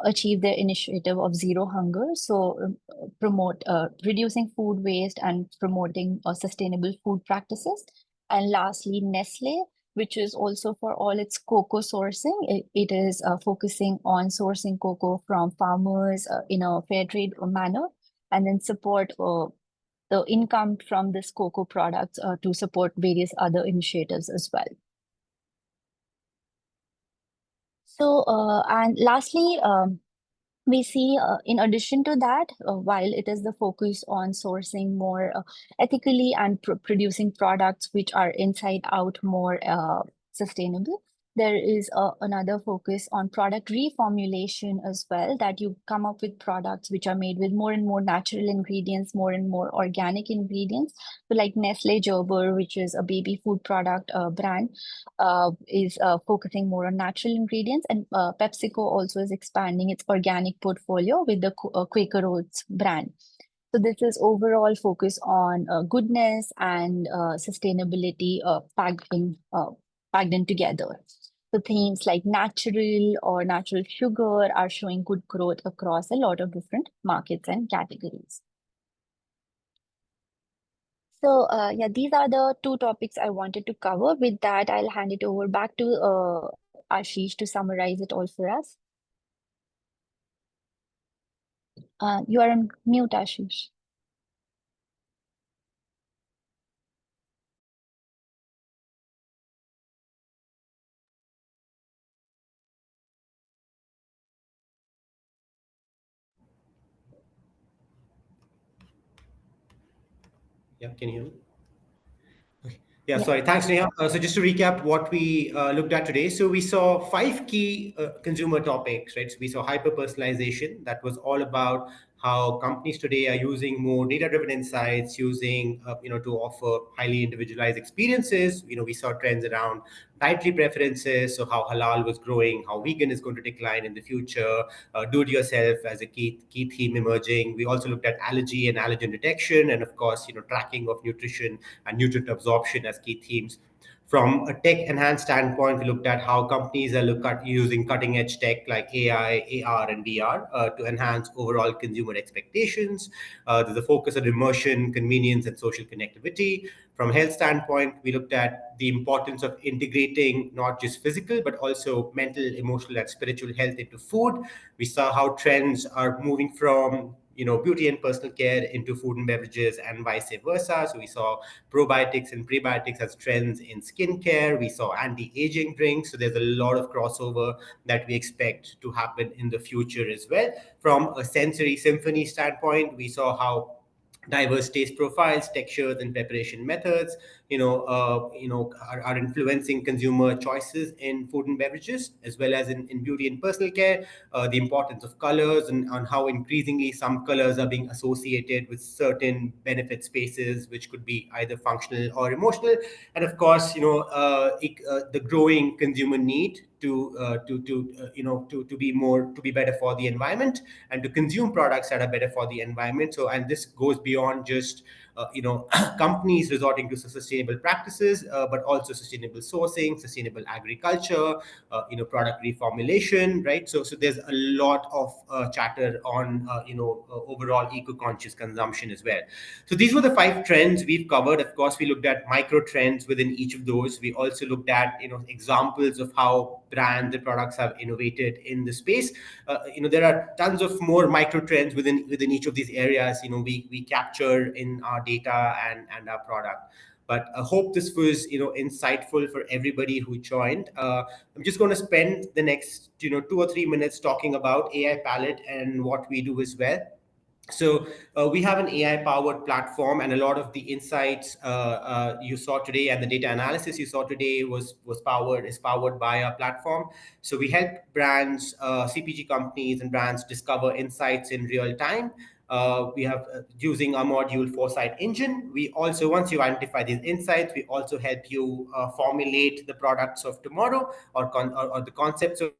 achieve their initiative of zero hunger. So promote reducing food waste and promoting sustainable food practices. And lastly, Nestle, which is also for all its cocoa sourcing. It is focusing on sourcing cocoa from farmers in a fair trade manner, and then support the income from this cocoa products to support various other initiatives as well. So, and lastly, we see, in addition to that, while it is the focus on sourcing more ethically and producing products which are inside out more sustainable, there is another focus on product reformulation as well, that you come up with products which are made with more and more natural ingredients, more and more organic ingredients. So like Nestle Gerber, which is a baby food product brand, is focusing more on natural ingredients, and PepsiCo also is expanding its organic portfolio with the Quaker Oats brand. So this is overall focus on goodness and sustainability packed in together. So themes like natural or natural sugar are showing good growth across a lot of different markets and categories. So yeah, these are the two topics I wanted to cover. With that, I'll hand it over back to Ashish to summarize it all for us. You are on mute, Ashish. Yeah, can you hear me? Yeah, Yeah. sorry. Thanks, Neha. So just to recap what we looked at today. So we saw five key consumer topics, right? So we saw hyper personalization. That was all about how companies today are using more data-driven insights, using to offer highly individualized experiences. We saw trends around dietary preferences, so how halal was growing, how vegan is going to decline in the future, do it yourself as a key theme emerging. We also looked at allergy and allergen detection, and of course, tracking of nutrition and nutrient absorption as key themes. From a tech enhanced standpoint, we looked at how companies are using cutting edge tech like AI, AR, and VR to enhance overall consumer expectations. There's a focus on immersion, convenience, and social connectivity. From a health standpoint, we looked at the importance of integrating not just physical, but also mental, emotional, and spiritual health into food. We saw how trends are moving from beauty and personal care into food and beverages and vice versa. So we saw probiotics and prebiotics as trends in skincare. We saw anti-aging drinks. So there's a lot of crossover that we expect to happen in the future as well. From a sensory symphony standpoint, we saw how diverse taste profiles, textures, and preparation methods, are influencing consumer choices in food and beverages, as well as in beauty and personal care. The importance of colors and on how increasingly some colors are being associated with certain benefit spaces, which could be either functional or emotional. And of course, the growing consumer need to be better for the environment and to consume products that are better for the environment. So, and this goes beyond just companies resorting to sustainable practices, but also sustainable sourcing, sustainable agriculture, product reformulation, right? So there's a lot of chatter on overall eco-conscious consumption as well. So these were the five trends we've covered. Of course, we looked at micro trends within each of those. We also looked at examples of how brands and products have innovated in the space. There are tons of more micro trends within each of these areas. We capture in our data and our product. But I hope this was insightful for everybody who joined. I'm just going to spend the next 2 or 3 minutes talking about AI Palette and what we do as well. So we have an AI-powered platform, and a lot of the insights you saw today and the data analysis you saw today is powered by our platform. So we help brands, CPG companies, and brands discover insights in real time. We have using our module Foresight Engine. We also, once you identify these insights, we also help you formulate the products of tomorrow or the concepts of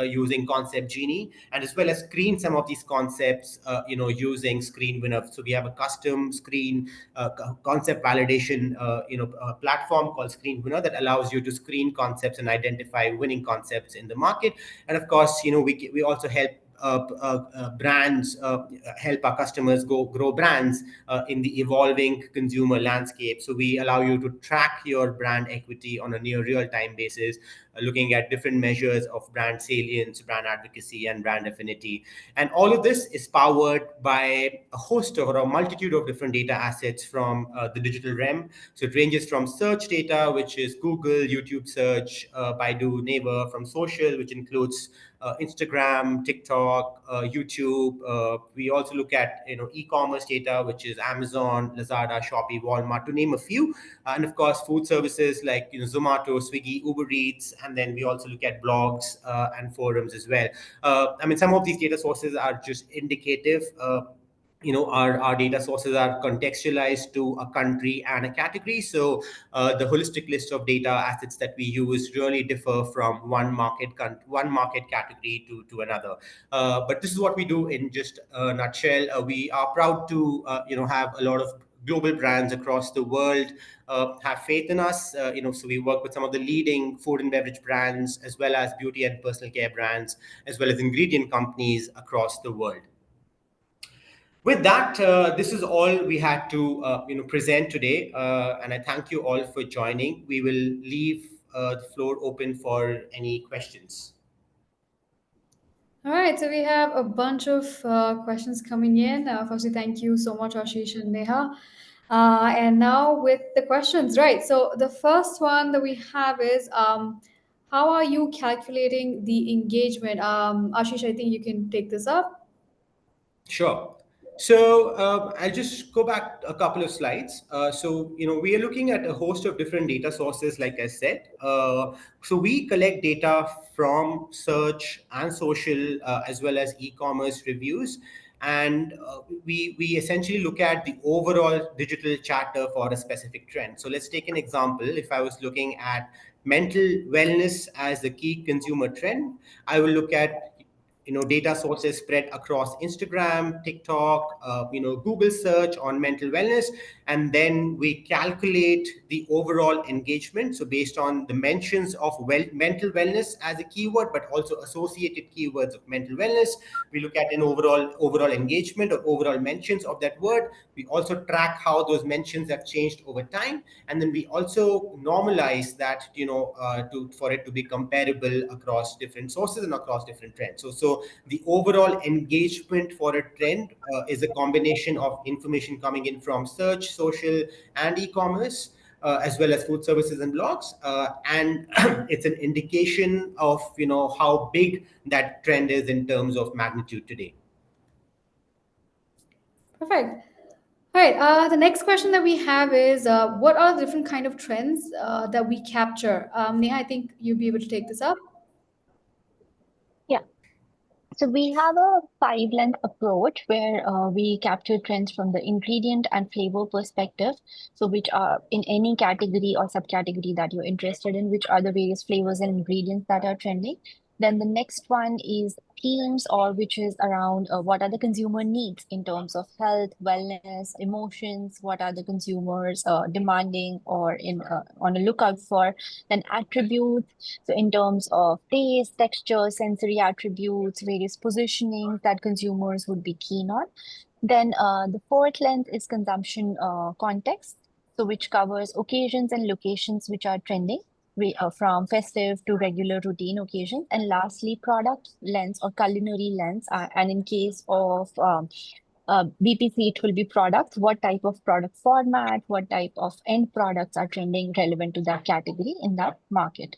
using Concept Genie, and as well as screen some of these concepts, using Screen Winner. So we have a custom screen concept validation, platform called Screen Winner that allows you to screen concepts and identify winning concepts in the market. And of course, we also help brands help our customers grow brands in the evolving consumer landscape. So we allow you to track your brand equity on a near real-time basis looking at different measures of brand salience, brand advocacy, and brand affinity. And all of this is powered by a host of or a multitude of different data assets from the digital realm. So it ranges from search data, which is Google, YouTube search, Baidu, Naver, from social, which includes Instagram, TikTok, YouTube. We also look at e-commerce data, which is Amazon, Lazada, Shopee, Walmart, to name a few, and of course food services like Zomato, Swiggy, Uber Eats, and then we also look at blogs and forums as well. I mean, some of these data sources are just indicative. Our data sources are contextualized to a country and a category. So the holistic list of data assets that we use really differ from one market category to another. But this is what we do in just a nutshell. We are proud to have a lot of global brands across the world have faith in us. So we work with some of the leading food and beverage brands, as well as beauty and personal care brands, as well as ingredient companies across the world. With that, this is all we had to present today, and I thank you all for joining. We will leave the floor open for any questions. All right, so we have a bunch of questions coming in. Firstly, thank you so much, Ashish and Neha. And now with the questions, right? So the first one that we have is, how are you calculating the engagement? Ashish, I think you can take this up. Sure. So I'll just go back a couple of slides. We are looking at a host of different data sources, like I said. So we collect data from search and social, as well as e-commerce reviews. And we essentially look at the overall digital chatter for a specific trend. So let's take an example. If I was looking at mental wellness as the key consumer trend, I will look at data sources spread across Instagram, TikTok, Google search on mental wellness, and then we calculate the overall engagement. So based on the mentions of mental wellness as a keyword, but also associated keywords of mental wellness, we look at an overall engagement or overall mentions of that word. We also track how those mentions have changed over time, and then we also normalize that for it to be comparable across different sources and across different trends. So the overall engagement for a trend is a combination of information coming in from search, social, and e-commerce, as well as food services and blogs, and it's an indication of how big that trend is in terms of magnitude today. Perfect. All right. The next question that we have is, what are the different kind of trends that we capture? Neha, I think you'll be able to take this up. Yeah. So we have a five-length approach where we capture trends from the ingredient and flavor perspective. So which are in any category or subcategory that you're interested in, which are the various flavors and ingredients that are trending. Then the next one is themes, or which is around what are the consumer needs in terms of health, wellness, emotions, what are the consumers demanding or on a lookout for. Then attributes, so in terms of taste, texture, sensory attributes, various positionings that consumers would be keen on. Then the fourth lens is consumption context, so which covers occasions and locations which are trending, from festive to regular routine occasions. And lastly, product lens or culinary lens. And in case of BPC, it will be products, what type of product format, what type of end products are trending relevant to that category in that market.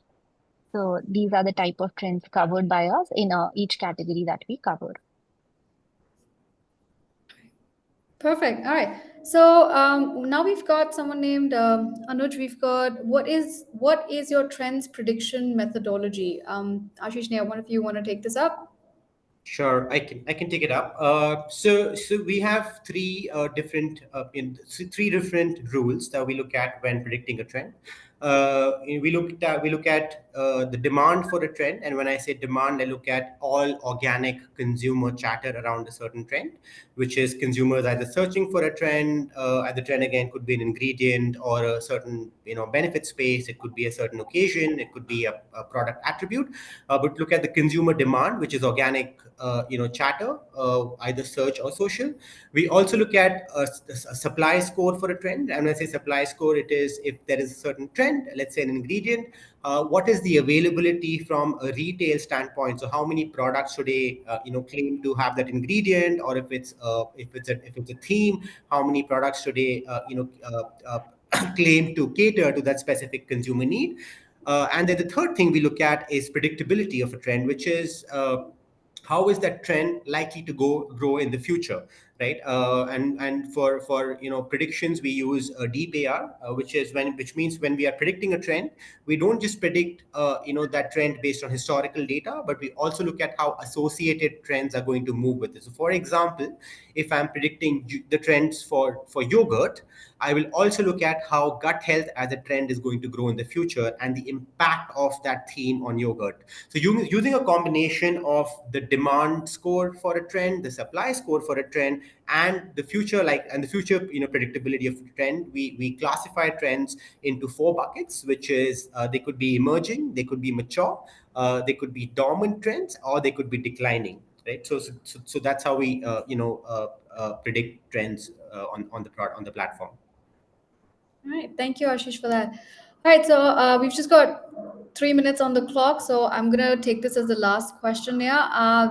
So these are the type of trends covered by us in each category that we covered. Perfect. All right. So now we've got someone named Anuj. We've got, what is your trends prediction methodology? Ashish, Neha, one of you want to take this up? Sure, I can take it up. So we have three different rules that we look at when predicting a trend. We look at the demand for a trend, and when I say demand, I look at all organic consumer chatter around a certain trend, which is consumers either searching for a trend. The trend again could be an ingredient or a certain benefit space. It could be a certain occasion. It could be a product attribute. But look at the consumer demand, which is organic chatter, either search or social. We also look at a supply score for a trend, and when I say supply score, it is if there is a certain trend, let's say an ingredient, what is the availability from a retail standpoint? So how many products today, claim to have that ingredient, or if it's a theme, how many products today, claim to cater to that specific consumer need? And then the third thing we look at is predictability of a trend, which is how is that trend likely to grow in the future, right? And for predictions, we use a deep AR, which means when we are predicting a trend, we don't just predict that trend based on historical data, but we also look at how associated trends are going to move with it. So for example, if I'm predicting the trends for yogurt, I will also look at how gut health as a trend is going to grow in the future and the impact of that theme on yogurt. So using a combination of the demand score for a trend, the supply score for a trend, and the future predictability of the trend, we classify trends into four buckets, which is they could be emerging, they could be mature, they could be dormant trends, or they could be declining. Right. So that's how we predict trends on the platform. All right. Thank you, Ashish, for that. All right. So we've just got 3 minutes on the clock. So I'm going to take this as the last question here.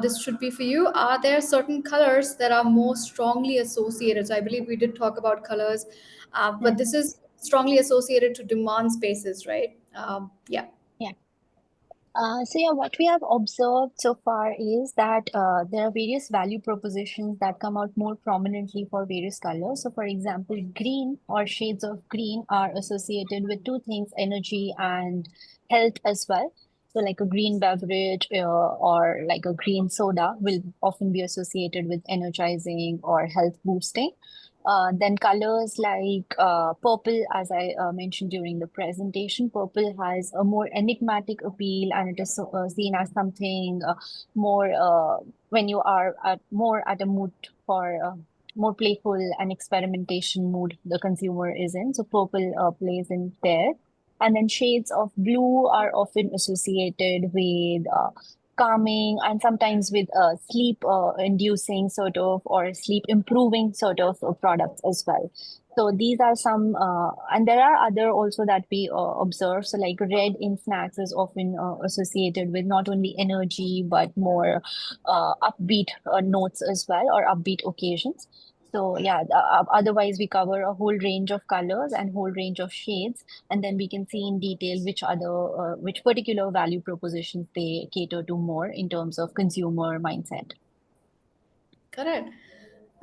This should be for you. Are there certain colors that are more strongly associated? So I believe we did talk about colors, but this is strongly associated to demand spaces, right? Yeah. Yeah. So yeah, what we have observed so far is that there are various value propositions that come out more prominently for various colors. So for example, green or shades of green are associated with two things, energy and health as well. So like a green beverage or like a green soda will often be associated with energizing or health boosting. Then colors like purple, as I mentioned during the presentation, purple has a more enigmatic appeal, and it is seen as something more when you are more at a mood for more playful and experimentation mood the consumer is in. So purple plays in there. And then shades of blue are often associated with calming and sometimes with sleep inducing sort of or sleep improving sort of products as well. So these are some, and there are other also that we observe. So like red in snacks is often associated with not only energy but more upbeat notes as well, or upbeat occasions. So yeah, otherwise we cover a whole range of colors and whole range of shades, and then we can see in detail which particular value propositions they cater to more in terms of consumer mindset. Correct.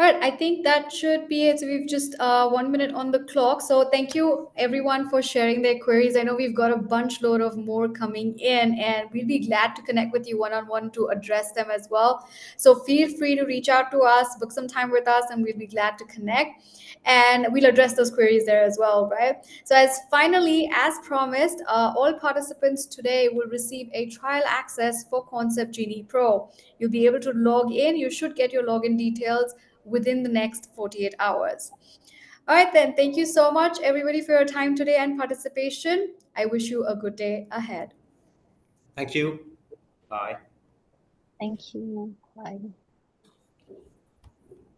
All right, I think that should be it. So we've just 1 minute on the clock. So thank you everyone for sharing their queries. I know we've got a bunch load of more coming in, and we'll be glad to connect with you one-on-one to address them as well. So feel free to reach out to us, book some time with us, and we'll be glad to connect. And we'll address those queries there as well, right? So as promised, all participants today will receive a trial access for Concept Genie Pro. You'll be able to log in. You should get your login details within the next 48 hours. All right, then. Thank you so much, everybody, for your time today and participation. I wish you a good day ahead. Thank you. Bye. Thank you. Bye.